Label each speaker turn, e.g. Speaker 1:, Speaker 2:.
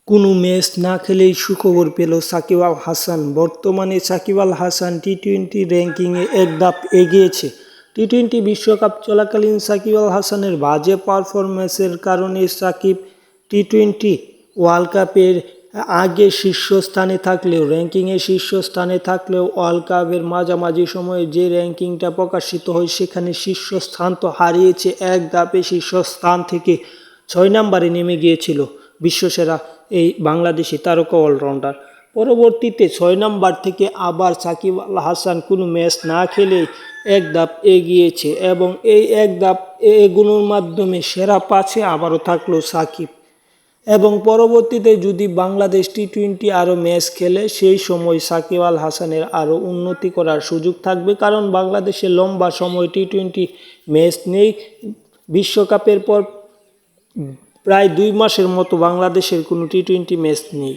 Speaker 1: কোনো ম্যাচ না খেলেই সুখবর পেল সাকিব আল হাসান। বর্তমানে সাকিব আল হাসান টি-20 র্যাঙ্কিংয়ে এক ধাপ এগিয়েছে। টি-20 বিশ্বকাপ চলাকালীন সাকিব আল হাসানের বাজে পারফরম্যান্সের কারণে সাকিব টি-20 ওয়ার্ল্ড কাপের আগে শীর্ষস্থানে থাকলেও শীর্ষস্থানে থাকলেও ওয়ার্ল্ড কাপের মাঝামাঝি সময়ে যে র্যাঙ্কিংটা প্রকাশিত হয় সেখানে শীর্ষস্থান তো হারিয়েছে, এক ধাপে শীর্ষস্থান থেকে 6 নম্বরে নেমে গিয়েছিল বিশ্বসেরা এই বাংলাদেশি তারকা অলরাউন্ডার। পরবর্তীতে 6 নম্বর থেকে আবার সাকিব আল হাসান কোনো ম্যাচ না খেলে এক ধাপ এগিয়েছে এবং এই এক ধাপ এগোনোর মাধ্যমে সেরা 5-এ আবারও থাকলো সাকিব। এবং পরবর্তীতে যদি বাংলাদেশ টি-20 আরও ম্যাচ খেলে সেই সময় সাকিব আল হাসানের আরও উন্নতি করার সুযোগ থাকবে, কারণ বাংলাদেশে লম্বা সময় টি-20 ম্যাচ নেই। বিশ্বকাপের পর প্রায় 2 মাসের মতো বাংলাদেশের কোনো টি-20 ম্যাচ নেই।